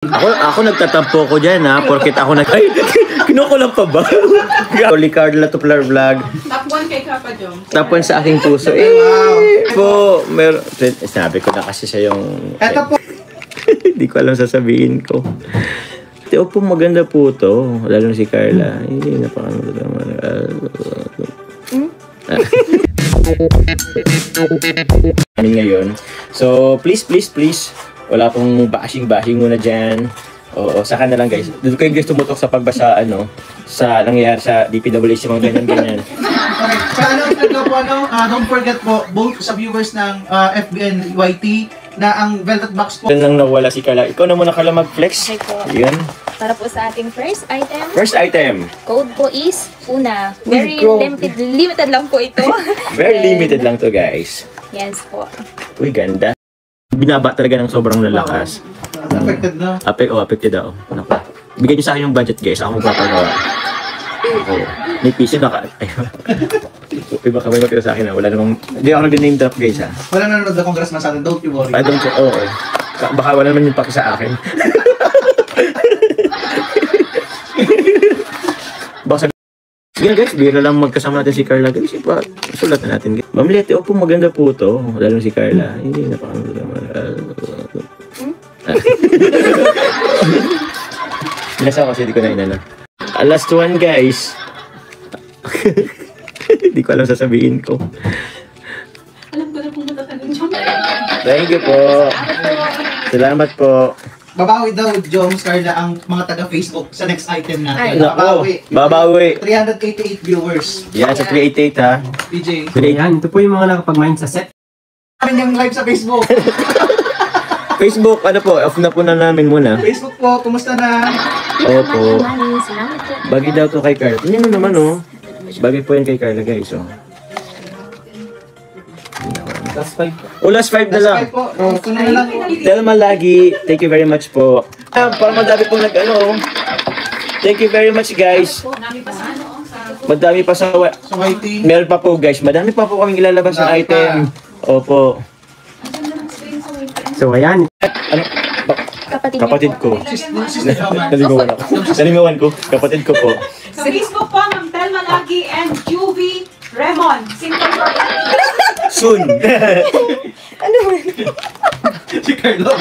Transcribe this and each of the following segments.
Ako nagtatampo ko dyan ha, porkit ako ay, kinukulang pa ba? Holy Carla to Plar Vlog. Top 1 kay Kapa Jom. Top 1 sa aking puso. Po, sabi ko na kasi siya yung... Eto po. Hindi ko alam sasabihin ko. Po, maganda po to. Lalo na si Carla. Hindi, napakaganda naman. Ngayon. So, please. Wala pong bashing muna dyan. Oo, saka na lang guys. Doon kayo guys tumutok sa pagbasa, sa nangyayari sa DPWH, mga ganyan. Okay, sa don't forget po, both sa viewers ng FBN YT, na ang Velvet Box po. Doon lang nawala si Carla. Ikaw na muna Carla mag-flex. Okay po. Yan. Para po sa ating first item. First item. Code po is, una, very Uy, limited lang po ito. Very limited lang to guys. Yes po. Uy, ganda. Binaba talaga ng sobrang lalakas. Affected na. Affected ako. Naku. Bigyan niyo sa akin yung budget guys. Ako magpapagawa. Oh, may piso na ka. Iba ka may matira sa akin ha. Wala namang... Hindi ako nag-name drop guys ha. Wala nanonood na congressman sa atin, don't you worry. I don't know. Oo. Baka wala naman yung paki sa akin. Baka sabi... Sige guys, bira lang magkasama natin si Carla guys. Sulat na natin guys. Ma'am Leti, po maganda po to. Lalo na si Carla. Hindi napakaganda naman. Nasa kasi di ko na inala. Last one guys. Hindi ko alam sasabihin ko. Alam ko na kung matatanong Jom. Thank you po. Salamat po. Babawi daw, Joms, Carla, ang mga taga-Facebook sa next item natin. Babawi. 388 viewers. Yan, sa 388 ha. PJ. So yan, ito po yung mga nakapag-mine sa set. Namin yung live sa Facebook. Facebook, off na po na namin muna. Facebook po, kumusta na? Opo. Salamat po. Bagay daw to kay Carla. Tingnan mo naman Bagay po yan kay Carla guys Last 5. Last 5 na lang. Subscribe po. Sunod na lang po. Telma lagi. Thank you very much po. Para madami po Thank you very much guys. Nami pa sa Madami pa sa... Sa YT. Meron pa po guys. Madami pa po kaming ilalabas ng item. Opo. So ayan. Kapatid ko. Sister Nalimawan ko. Kapatid ko po. Sa Facebook po, Ma'am Telma Lagi and Juvie Remon. Simple for Soon. Si Carla.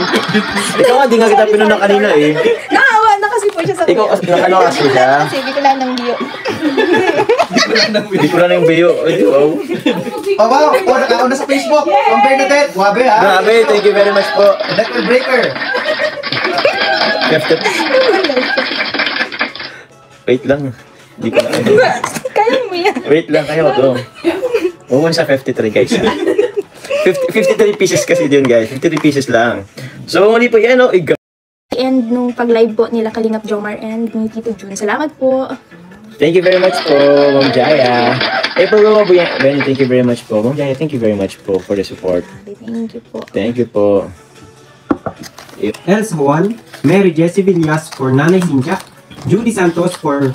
Ikaw hindi nga kita pinuna kanina eh. Nakawa na kasi po siya sa Ikaw kasi siya. Kasi hindi ko lang ng bio. Hindi ko na yung bio. Wow. Wow, nakauna sa Facebook. Ma'am Bernadette, wabe ha. Grabe, thank you very much po. Network breaker. Wait lang. Hindi ko na. Kaya mo yan. Wait lang kayo to. Umuwan sa 53 guys. 53 pieces kasi yun guys. 53 pieces lang. So, hindi po yan And nung pag-live po nila Kalingap Jomar and ni Tito Jun. Salamat po. Thank you very much po, Ma'am Jaya. Thank you very much po. Ma'am Jaya, thank you very much po for the support. Thank you po. Thank you po. Els Juan, Mary Jessie Villas for Nanay Cynthia, Judy Santos for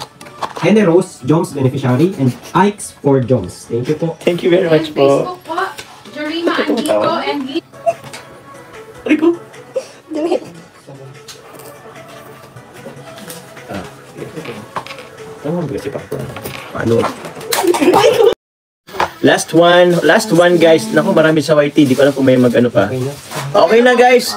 Hene Rose, Joms beneficiary, and Ikes for Joms. Thank you po. Thank you very much po. Facebook po, Jorima Andito and Lee. Ay po. Damit. Paano? Last one guys. Naku, marami sa YT. Di ko alam kung may mag-ano pa. Okay na guys.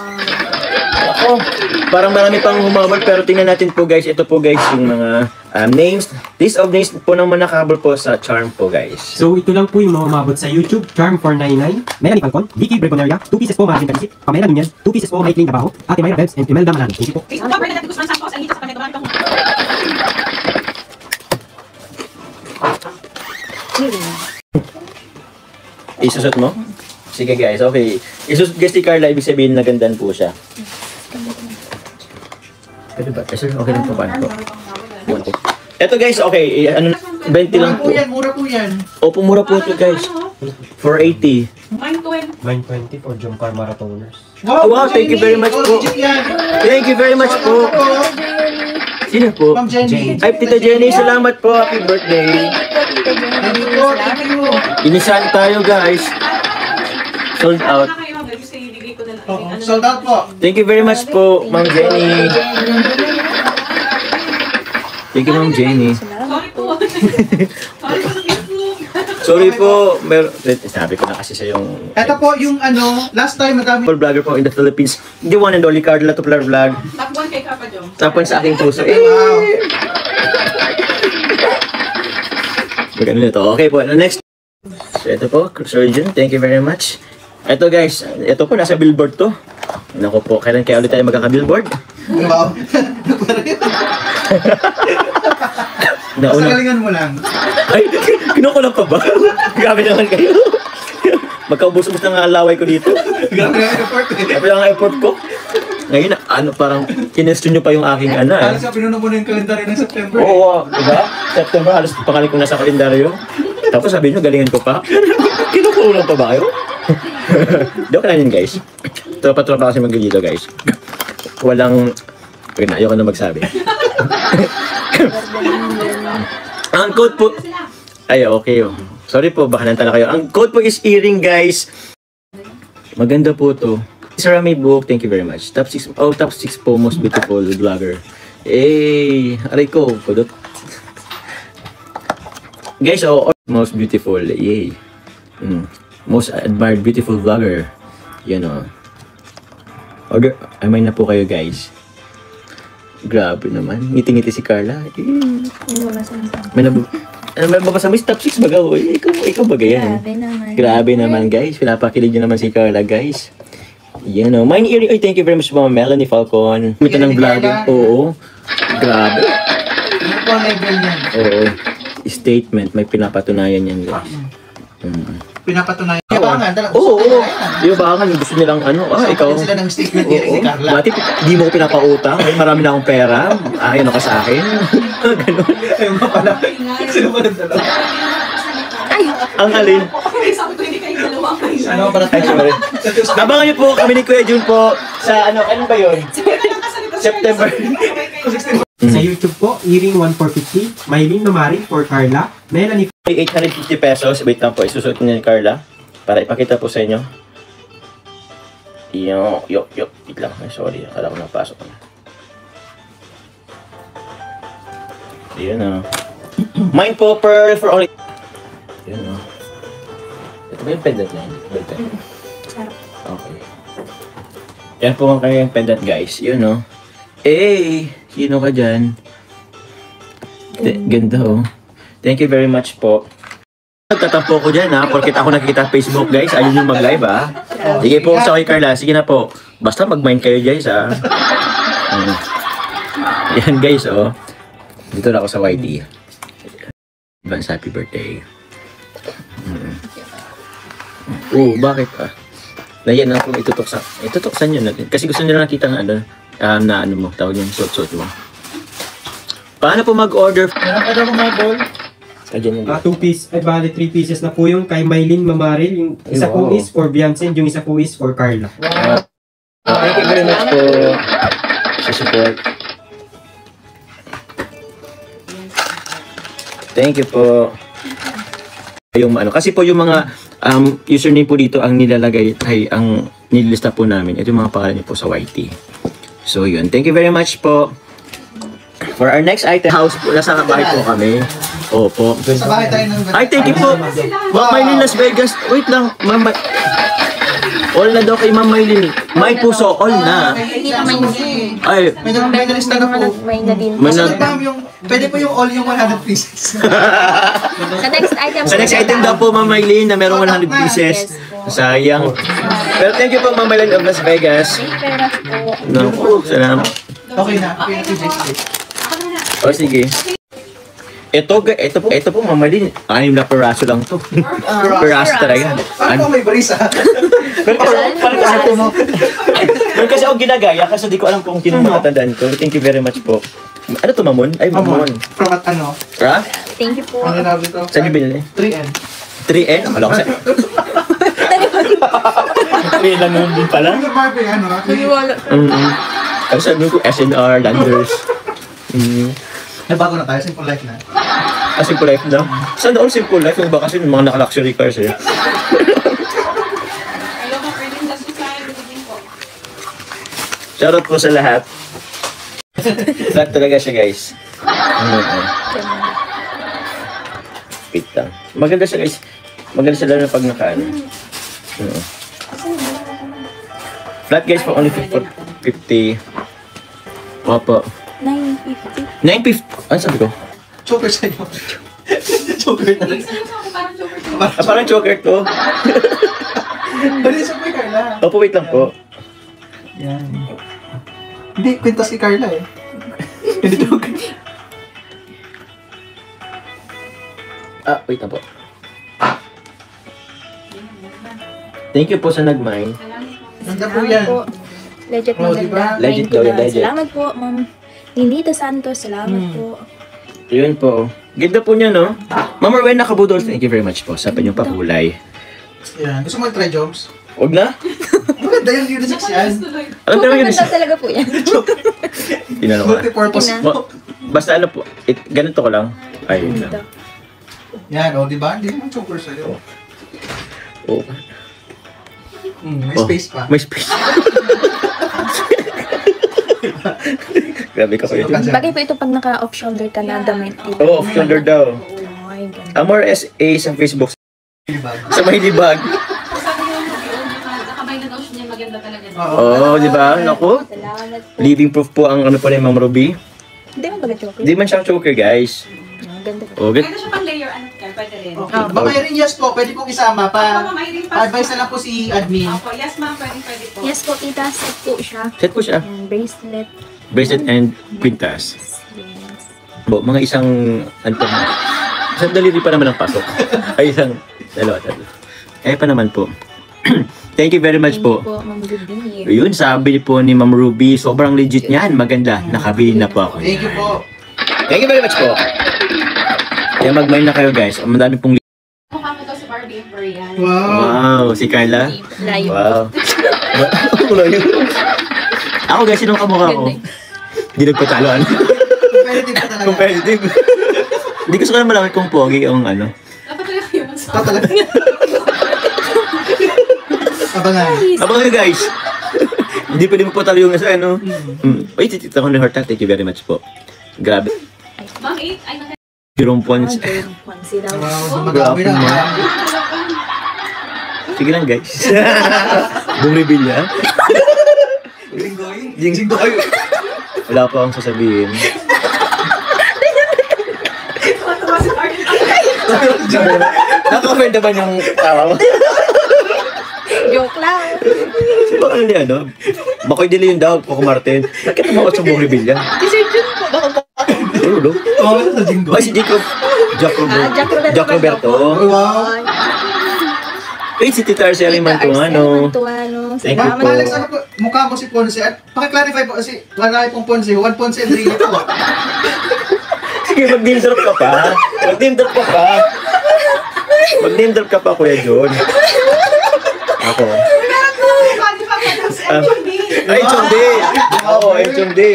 Ako, parang marami pang humabol pero tingnan natin po guys. Ito po guys yung mga names. List of names po ng manakabol po sa Charm po guys. So ito lang po yung mga umabot sa YouTube. Charm 499, Melanie Falcon, Vicky Bregoneria, 2 pieces po Marvin Kanisip, Pamela Nunez, 2 pieces po Maikling Nabaho, Ate Myra Bebs, and Imelda Manalo. Thank you po. Facebook po, Bernadette Guzman Santos, Alito sa Panetoman Pang. Isusot mo? Sige guys, okay. Isusot guys si Carla, ibig sabihin nagandan po siya. Pwede ba? Okay lang po ba? Ito guys, okay. 20 lang po. Mura po yan. Opo, mura po ito guys. 480. 920 for Jomcar Marathoners. Wow, thank you very much po. Thank you very much po. Sino po? Ma'am Jenny. Ay, Tita Jenny, salamat po. Happy birthday. Thank you. Inisan tayo guys. Sold out. Kayo, gusto ibigay ko na lang. Oo. Sold out po. Thank you very much po, Ma'am Jenny. Thank you, Ma'am Jenny. Sorry po. Sorry po sa Facebook. Sorry po, sabi ko na kasi sa yung Ito po yung last time madami. vlogger po in the Philippines. The one and only Carla Tuplar Vlog. Top 1 kay Papa Jom. Tapon sa aking puso. Wow. Maganda nito. Okay po, next. So, ito po, Surgeon. Thank you very much. Ito guys, ito po, nasa billboard to. Naku po, kailan kaya ulit tayo magkaka-billboard? Wow. Nauna. Pasagalingan mo lang. Ay, kinukulang pa ba? Grabe naman kayo. Magkaubos-ubos na nga ang laway ko dito. Grabe ang effort eh. Grabe ang effort ko. Ngayon, parang kinestyon nyo pa yung aking Halos sa pinuno mo na yung kalendaryo ng September. Oo, diba? September, halos pangalan ko nasa kalendaryo. Tapos sabihin nyo, galingan ko pa. Kinukulang pa ba kayo? Joke lang yun, guys. Tropa-tropa kasi mag-dito, guys. Walang... Ayoko na magsabi. Ang code po... Ay, okay. Oh. Sorry po, baka nantala kayo. Ang code po is earring, guys. Maganda po to. Sir Rami Book, thank you very much. Top 6 po, most beautiful vlogger. Aray ko, kudot. Guys, most beautiful, yay. Most admired beautiful vlogger. Yan o. Order, may na po kayo guys. Grabe naman. Ngiti-ngiti si Carla. May nababasa mo top 6 baga. Ikaw baga yan. Grabe naman. Grabe naman guys. Pinapakilig nyo naman si Carla guys. Yan o. Mine earring. Ay, thank you very much po Melanie Falcon. Ito ng vlogging. Oo. Grabe. Ano po ang level niyan? Oo. Statement. May pinapatunayan yan guys. Pinapatunayan. Yabangan. Oo. Yabangan. Gusto nilang ikaw. Sila ng statement ni Carla. Dati, di mo ko pinapautang. Ay, marami na akong pera. Ayaw ka sa akin. Ganun. Ayun nga pala. Sino ba ng dalawa? Ang alin. Okay, sabi ko hindi kayo dalawa kayo. Ano para Ay, sorry. Abangan niyo po kami ni Kuya Jun po sa ano ba yun? September. Sa YouTube po, earring 1,450. Maylin Mamari for Carla. Melanie 850 pesos. Wait lang po, isusuot niya ni Carla para ipakita po sa inyo. Yo. Wait lang. Ay, sorry. Akala ko napasok na. Ayan o. Mine po pearl for only... Ayan o. Ito ba yung pendant na yun? Okay. Yan po ang kanyang pendant guys. Yun o. Sino ka dyan? Ganda o. Thank you very much po. Nagtatampo ko dyan ha, porkit ako nakikita Facebook guys, ayun yung mag-live ha. Sige po sa kay Carla, sige na po. Basta mag-mind kayo guys ha. Yan guys oh. Dito na ako sa YT. Advance happy birthday. Bakit ah? Yan na kung itutuksan nyo natin. Kasi gusto nila nakita ng na ano mo, tawag yung suot-suot mo. Paano po mag-order? Meron pa daw mga ball. 2 piece, ay bali 3 pieces na po yung kay Maylin Mamaril. Yung isa po is for Biansen, yung isa po is for Carla. Thank you very much po sa support. Thank you po. Yung kasi po yung mga username po dito ang nilalagay ay ang nililista po namin. Ito yung mga pangalan niyo po sa YT. So yun, thank you very much po. For our next item, house po, nasa bahay po kami. Opo. Sa bahay tayo ng... Ay, thank you po. Ma'am Maylin Las Vegas. Wait lang, Ma'am all na daw kay Ma'am Maylin. May puso, all na. Ay, May nalista na po. May na din. May Mas pwede po yung all yung 100 pieces. Sa next item. sa next item daw po, Ma'am Maylin, na merong 100 pieces. Sayang. Pero thank you po, Ma'am Maylin of Las Vegas. Naku, salamat. Okay na. Okay na. O, sige. Ito po, Ma'am Maylin. 6 na peraso lang to. Peraso talaga. Paano may barisa? Pero kasi ako ginagaya kasi di ko alam kung sino makatandaan ko. Thank you very much po. Ano to, Mamon? Ay, Mamon. From at ano? Ha? Thank you po. Ano nabi ito? Saan yung binili? 3N. 3N? Akala ko sa... 3N lang naman din pala. Ano Barbie? Ano? Kasi sabi ko, SNR, Landers. Nabago na tayo. Simple life na. Simple life na. Saan all simple life? Yung ba kasi yung mga naka-luxury cars eh. Hello, Papa Erlin. That's just Shoutout po sa lahat. Flat talaga siya, guys. Wait lang. Maganda siya, guys. Maganda siya lalo na pag nakaano. Flat, guys, for only 50. Opo. 950. 950. Ano sabi ko? Choker sa'yo. Choker na. Parang joker to. Parang choker to. Bali sa kay Carla. Opo, wait lang po. Yan. Hindi, kwintas kay Carla eh. Hindi joker. Wait lang po. Thank you po sa nag-mine. Ganda po yan. Po. Legit Oh, maganda. diba? Legit Thank you daw yan, na. legit. Salamat po, Ma'am Lindita Santos. Salamat po. Yun po. Ganda po niya, no? Ma'am Arwen Nakabudol, thank you very much po sa kanyang pakulay. Yan. Gusto mo try jobs? Huwag na. Maganda yung unisex yan. Alam ko naman yun. Maganda talaga po yan. Tinanong ka. Multi-purpose. Ina. Basta ano po, ganito ko lang. Ay, yun lang. Yan, o, di ba? Hindi naman choker sa'yo. Oh. May Oh. space pa. May space. Grabe ka kayo. Bagay po ito pag naka-off shoulder ka na damit. Oh, off shoulder daw. Oh my God. Amor SA sa Facebook. Diba? Sa Mahinibag. Sabi yung nakabay na daw siya niya maganda talaga. Oh, di ba? Naku. Salamat po. Living proof po ang ano pa ni Ma'am Ruby. Hindi mo pala chocolate. Hindi man siya choker, guys. Ang ganda po. Oh, good. Pwede siya pang layer, ano, pwede rin. Okay. Baka rin yes po, pwede pong isama pa. Mamahiring Pa-advise na lang po si admin. Opo, yes ma'am, pwede po. Yes po, tita. Set po siya. Set po siya. Yan, bracelet. Bracelet and quintas. Yes. Bo, mga isang isang daliri pa naman ang pasok. Ay, isang dalawa. Kaya pa naman po. Thank you very much Thank you po. po, Ma'am Ruby. Yun, sabi po ni Ma'am Ruby, sobrang legit niyan. Maganda. Nakabili na po ako. Thank you po. Thank you very much po. Kaya mag-mine na kayo, guys. Ang madami pong Mukha mo daw si Barbie Imperial. Wow. wow, si Carla. Layo. Wow. Layo. Ako, guys, sinong kamukha ko? Hindi nagpataluan. Competitive ka talaga. Competitive. Hindi ko sa malaman kung pogi yung ano. Dapat talaga yung Ito talaga. Abangan. Abangan nyo, guys. Hindi pwede magpatalo yung sa ano. Uy, titita ko ni Horta. Thank you very much po. Grabe. Ma'am, 8, ay naka... Jerome Pons. Ponsi daw. Wow, madami na. Sige lang, guys. Bumreveal niya. Jinggoy. Jinggoy. Wala pa akong sasabihin. Matuwa si Barbie. Naka-offend naman yung tawa mo. Joke lang. Sino ba ano ano? Makoy dili yung daw, Coco Martin. Bakit naman sa bumreveal yan? Kasi Jun po. Baka Ano, no? Oo, sa jinggoy. Ay, si Jacob. Jack Roberto. Jack Roberto. Wow. Eh, si Tita Arceli Mantuano. Thank you Ma'am po. Alex, ano po? Mukha mo si Ponce. At pakiclarify po kasi marami pong Ponce. Juan Ponce and Rino po. Sige, mag-name drop ka pa. Mag-name drop ka pa. Mag-name drop ka pa, Kuya John. Ako. Meron po, body pa ka sa MTV. Ay, Chondi! Oo, ay, Chondi.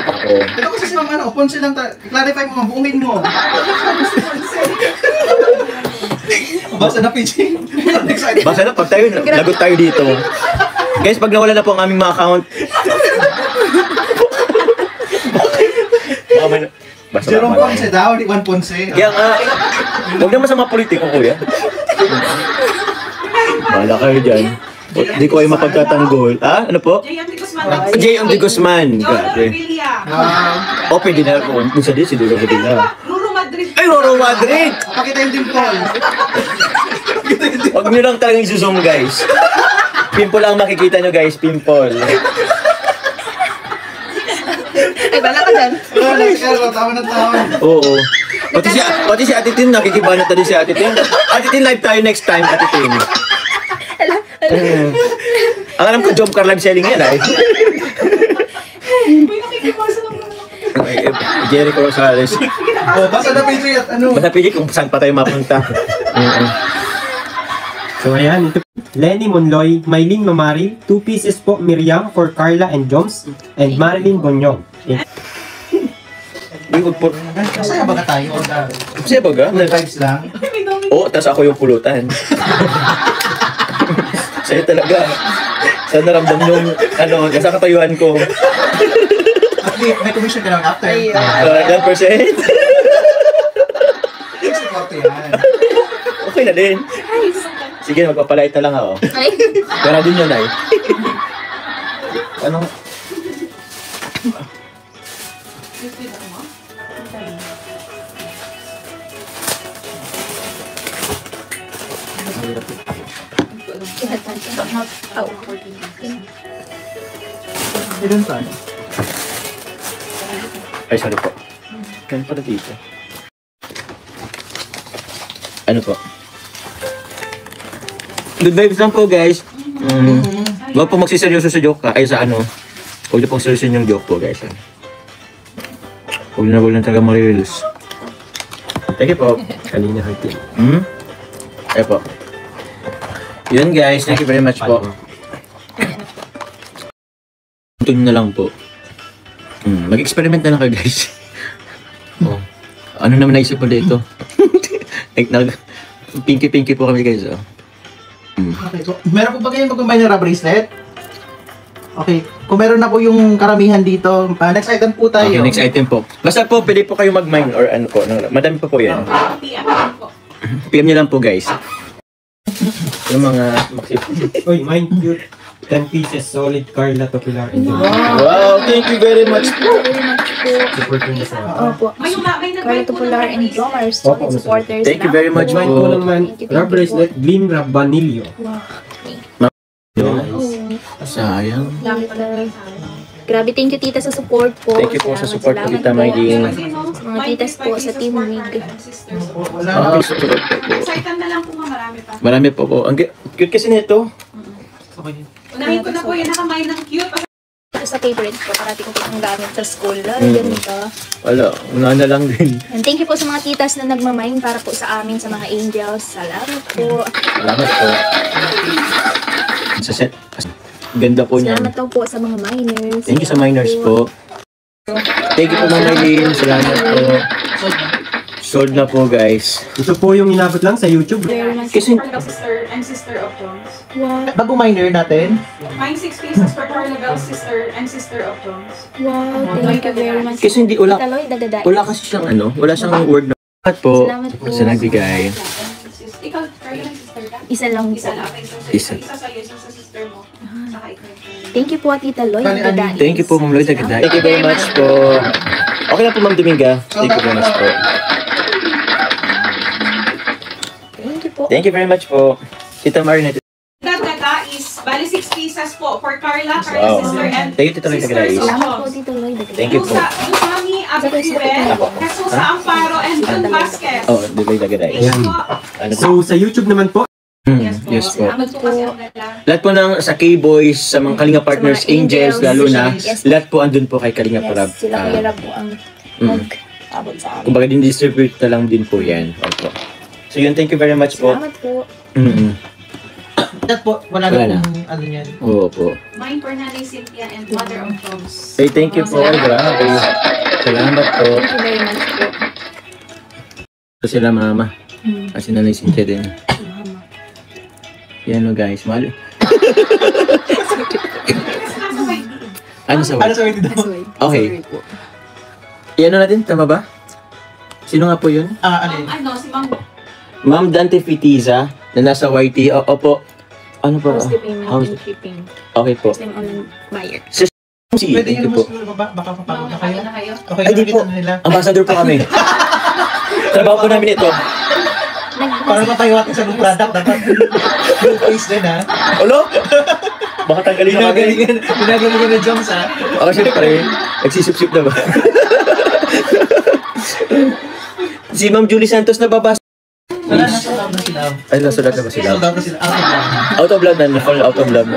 Ako. Ito kasi si Ma'am ano, Ponce lang. Clarify mo, buuhin mo. Basta na PJ. Basta na, pag tayo, lagot tayo dito. Guys, pag nawala na po ang aming mga account. Basta Jerome na. Ponce daw, di Juan Ponce. Kaya nga, huwag naman sa mga politiko, kuya. Bahala kayo dyan. Hindi ko kayo mapagtatanggol. Ah, ano po? JM de Guzman. J.M. de Guzman. Jonah Grabe. Revilla. O, pwede na ako. Kung sa di, si Dilo Revilla. Ruru Madrid. Ay, Roro Madrid! Pakita yung dimple. Huwag nyo lang talagang isusum, guys. Pimple ang makikita nyo, guys. Pimple. Ay, bala ka dyan. Pero, tawa na tawa. Oo. Pati si Ate Tin, nakikibanat na din si Ate Tin. Ate Tin, live tayo next time, Ate Tin. Ang alam ko, job car live selling yan, ay. Uy, nakikipasa ng Jericho Rosales. Oh, basta na PJ at ano. Basta pili kung saan pa tayo mapunta. So ayan, ito Lenny Monloy, Mylene Mamari, 2 pieces po Miriam for Carla and Joms, and Marilyn Bonyog. Uy, wag po. Masaya ba ka tayo? Kasi baga? Good vibes lang. Oo, tas ako yung pulutan. Sa'yo talaga. Sana naramdam yung, nasa katayuan ko. Actually, may commission ka naman after. Ilan percent? Support yan. Okay na din. Sige, magpapalait na lang ako. Ay, Pero din yun ay. Ano? oh. Ilan pa? Ay, sorry po. Ganun pala dito. Ano po? Good vibes lang po, guys. Huwag po magsiseryoso sa joke ka. Ay, sa ano. Huwag niyo pong seryosin yung joke po, guys. Huwag na talaga marirelease. Thank you po. Kanina heart yun. Ay po. Yun, guys. Thank you very much po. Ito na lang po. Mag-experiment na lang kayo, guys. Oh. Ano naman naisip mo dito? Pinky-pinky po kami, guys. Oh. Okay, so, meron po ba kayong mag-combine na rubber bracelet? Okay, kung meron na po yung karamihan dito, next item po tayo. Okay, next item po. Basta po, pwede po kayo mag-mine or ano po. Madami po yan. PM lang po. PM nyo lang po, guys. Yung mga... Uy, mine cute. 10 pieces solid Carla Topilar and Jones. Wow, thank you very much po. Very much po. Support nyo sa Opo. May Carla Tupular and Jomar, solid supporters. Thank you very much Mine po. ko naman, Thank you rub bracelet, Gleam Rabanilio. Wow. Sayang. Grabe, thank you tita sa support po. Thank you po sa support po, Salamat Tita Maylene. Mga titas po sa Team Wig. Wala na. Support po. Next item na lang po nga, marami pa. Marami po po. Ang cute kasi nito. Okay. Unahin ko na po yung nakamay ng cute. Ito sa favorite ko, parati ko po ang gamit sa school. Ganito. Wala, una na lang din. And thank you po sa mga titas na nagmamine para po sa amin, sa mga angels. Salamat po. Salamat po. Sa set. Ganda po niyan. Salamat daw po sa mga miners. Thank you sa miners po. Thank you po, Ma'am Maylene. Salamat po. Sold na po, guys. Ito po yung inabot lang sa YouTube. Very much. Kasi, Sister and sister of Jones. Wow. Bago minor natin, Mine 6 pieces for Carnival sister and sister of Jones. Wow. Thank you very much. kasi hindi, wala, Taloy, dagadain. wala kasi siyang ano, wala siyang word na. Salamat po. Salamat po. Sa nagbigay. Ikaw, Carla, sister ka? Isa lang po. Isa lang. Okay, so Isa. isa sa'yo, isa sa sister mo. Saka ikaw. Thank you po, Tita Lloyd. Bali, Dadain. Thank you po, Ma'am Lloyd. Thank you very much po. Okay lang po, Ma'am Dominga. Thank you very much po. Thank you po. Thank you very much po. Tita Marinette. Dagdaga is, bali 6 pieces po for Carla, Wow. sister, and Thank you, Tita Lloyd. sisters of Salamat po, Jones. Tita Lloyd. Dadain. Thank you po. Yung Mami Abitibel, Kaso sa Amparo, and Jun Vasquez. Oh, Dilay Lagaday. Thank you po. Ano po? So, sa YouTube naman po, Yes po. Salamat po kasi ang gala. Lahat po ng sa K-Boys, sa mga Kalinga Partners, Sa mga Angels, Angels, lalo na, yes. lahat po andun po kay Kalinga Parab. Yes, sila Kuya Rab po ang mag-abot sa amin. Kumbaga din distribute na lang din po yan. Opo. So yun, thank you very much po. Salamat po. that po, wala Wala na na. pong ano yan. Oo po. Mine for Nanay Cynthia and Mother of Jones. Hey, thank you po. Grabe. Salamat po. Thank you very much po. So sila mama. Kasi nanay Cynthia din. Yan o guys, mahal. Ano sa Ano word? sa wait daw? Okay. Yan natin, tama ba? Sino nga po yun? Ano yun? Ano, si Mang Ma'am Dante Fitiza na nasa YT. Opo. Ano po? House payment House- and shipping. Okay po. First time online buyer. Si Pwede thank yung you po. mas baba, baka papagod na kayo. na kayo. Okay, Ay, di nakita po. na nila. Ambassador po kami. Trabaho po namin ito. Para matayo natin sa new product, dapat new face din ha. Ulo? Baka tanggalin na kami. Ginagalingan na Jones ha. Ako syempre, nagsisip-sip na ba? Si Ma'am Julie Santos na babasa. Wala na, sold out na sila. Ay, nasulat na ba sila? Sold out na sila. Out of love na, fall out of love.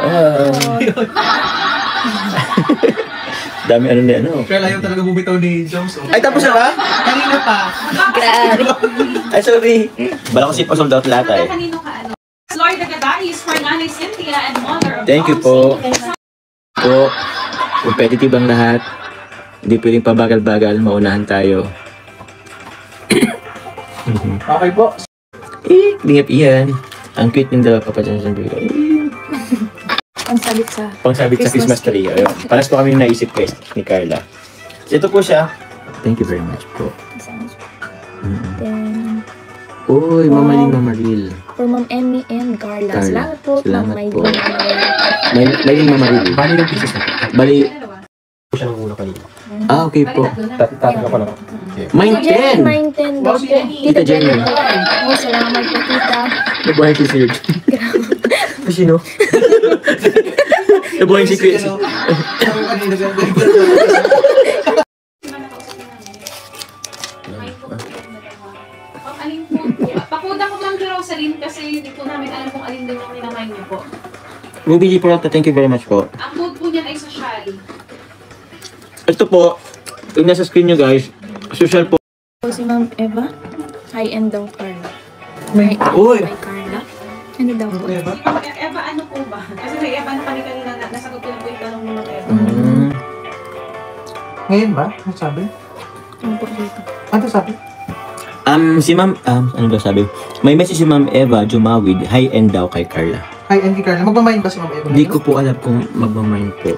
Dami ano ni ano. Pero ayaw talaga bumitaw ni Jones. Ay, tapos na ba? Kanina pa. Grabe. Ay, sorry. Bala ko si pa sold out lahat ay. Kanino ka ano? Lord Agadai is for Nanay Cynthia and Mother of Thank you Jones. po. Po, competitive ang lahat. Hindi pwedeng pabagal-bagal, maunahan tayo. Okay po. Bingap iyan. Ang cute ng dalawa pa dyan sa bigay. pangsabit sa Pangsabit sa Christmas tree. Ayun. Paras po kami yung naisip guys ni Carla. So, ito po siya. Thank you very much po. Then, Uy, Mamaril. for Ma'am Emmy and Carla. Carla. Salamat po. Salamat Ma'am po. Maylin. May Mamaril. Bali ng pieces na. Bali, Siya ng una kanina. okay po. Tatlo ko na. Mine Jen, 10! mine 10 daw po. Tita Jenny. Oh, salamat po, tita. Nabuhay si Sir. Sino? Nabuhay si Chris. Ang alin po po. Pakuda ko Ma'am Jerosalyn kasi hindi po namin alam kung alin din yung minamay niyo po. Yung BG Peralta, thank you very much po. Ang food po niyan ay social. Ito po, yung nasa screen nyo guys, social po. Si Ma'am Eva. High-end daw, Carla. Uy! By Carla. Ano daw po? Si Ma'am Eva, ano po ba? Kasi may Eva na kami kanina na nasagot ko na po yung tanong ni Ma'am Eva. Ngayon ba? Ano sabi? Ano po dito? Ano sabi? Si Ma'am, ano ba sabi? May message si Ma'am Eva Jumawid, high-end daw kay Carla. Hi, Andy Carla. Magmamayin ba si Ma'am Eva? Hindi ko po alam kung magmamind po.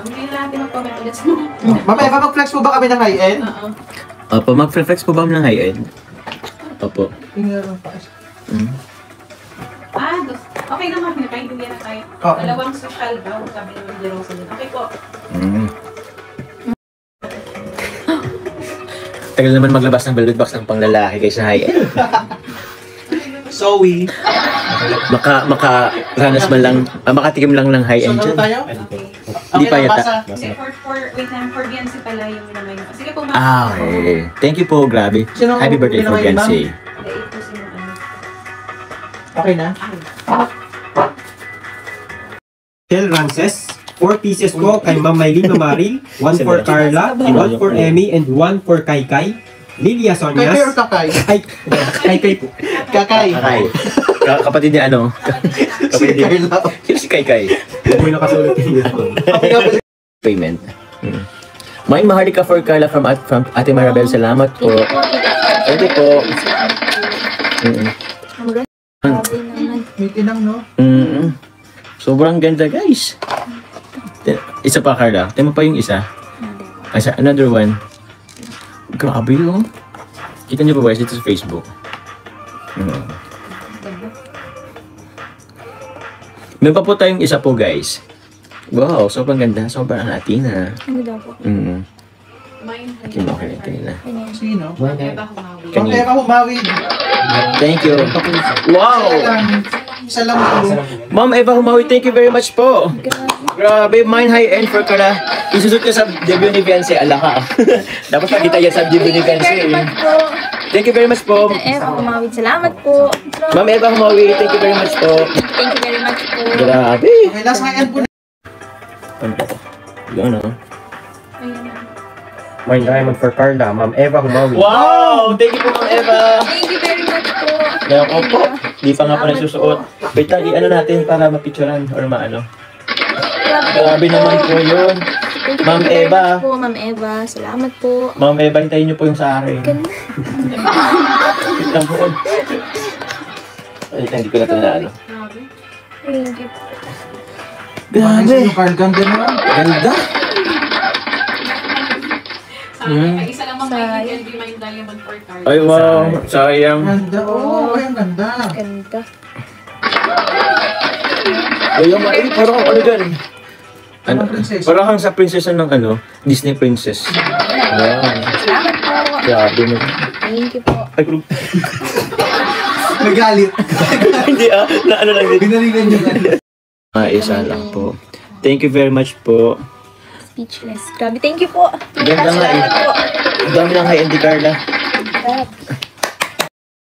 Hindi na natin mag-comment ulit sa mga. Ma'am Eva, mag-flex po ba kami ng high-end? Oo. Opo, mag-flex po ba ng high-end? Opo. Okay naman, nakaintindihan na tayo. Oo. Dalawang social daw, sabi ni Ma'am Jerosalyn. Okay po. Tagal naman maglabas ng velvet box ng panglalaki kaysa high-end. Zoe. Makaranas man lang, makatikim lang ng high-end So, dyan. tayo? Hindi pa yata. basa. Hindi, wait lang, for Biancy pala yung minamay niyo. Sige po, Ma'am. Okay. Thank you po, grabe. Sino Happy birthday for pinamayin, Fiancé. Dahil po si Ma'am. Okay na? Kel Rances. 4 pieces po kay Ma'am Maylin Mamaril. 1 for Carla. 1 for Emmy. And 1 for Kaikai. Lilia Kakay or Sonias. kakay? Ay, Kaikai po. Kakay. Kakay. Kapatid niya ano? Si Kapatid niya. Carla. Sino si Kaikai? Huwag mo nakasulat yun. Payment. Main Maharlika for Carla from Ate Marabel. Salamat po. Thank you po. Grabe naman. May tinang, no? Sobrang ganda guys. Isa pa Carla. Tema pa yung isa. Another one. Grabe yun. Kita niyo ba guys dito sa Facebook? Meron pa po tayong isa po guys. Wow, sobrang ganda. Sobrang Latina. Ano daw po? Okay na. Sino? Ma'am Eva Humawi. Ma'am Eva, humawid. Thank you. Wow! Isa lang po. Ma'am Eva Humawi, thank you very much po. Grabe, mine high-end for ka na. Isusot ka sa debut ni Fiancé, ala ka. Dapat makita yan sa debut ni Thank you very Fiancé. much po. Thank you very much po. Ma'am Eva, umawid. Salamat po. Ma'am Eva Humawi, thank you very much po. Thank you very much po. Grabe. Okay, last high-end po na. Ano ba ito? Yun, no? Mine Diamond for Carla. Ma'am Eva Humawi. Wow! Thank you po, Ma'am Eva. Thank you very much po. Ako po. Di pa nga po nagsusuot. Wait lang, ano natin para mapicturean or maano. Grabe naman po yun. Thank you Ma'am very Eva. much po, Ma'am Eva. Salamat po. Ma'am Eva, hintayin niyo po yung sa akin. Ganda. Wait lang po. Wait lang, hindi ko na ito na ano. Thank you. Grabe. Carl, ganda naman. Ganda. Ay, isa lang Ma'am Maylin, be mine diamond for Carla. Ay, wow. Sayang. Ganda. Oh, ay, ang ganda. Ganda. Ay, yung parang ano dyan. Ano, Princess. parang kang sa prinsesa ng ano, Disney princess. Wow. Salamat po. Grabe mo. Thank you po. Ay, group. Nagalit. Hindi na ano lang din. Binalingan niya. Isa lang po. Thank you very much po. Speechless. Grabe, thank you po. Ganda nga eh. Salamat po. Ang dami ng high-end ni Carla.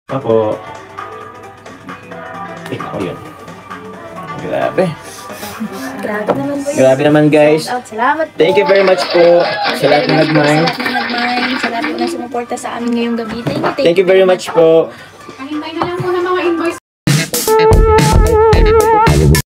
Ako. Ako yun. Grabe. Grabe naman po yun. Grabe naman guys. Shout out. Salamat po. Thank you very much po sa lahat ng nag-mine. Sa lahat ng nag-mine. Sa lahat na sumuporta sa amin ngayong gabi. Thank you very much po.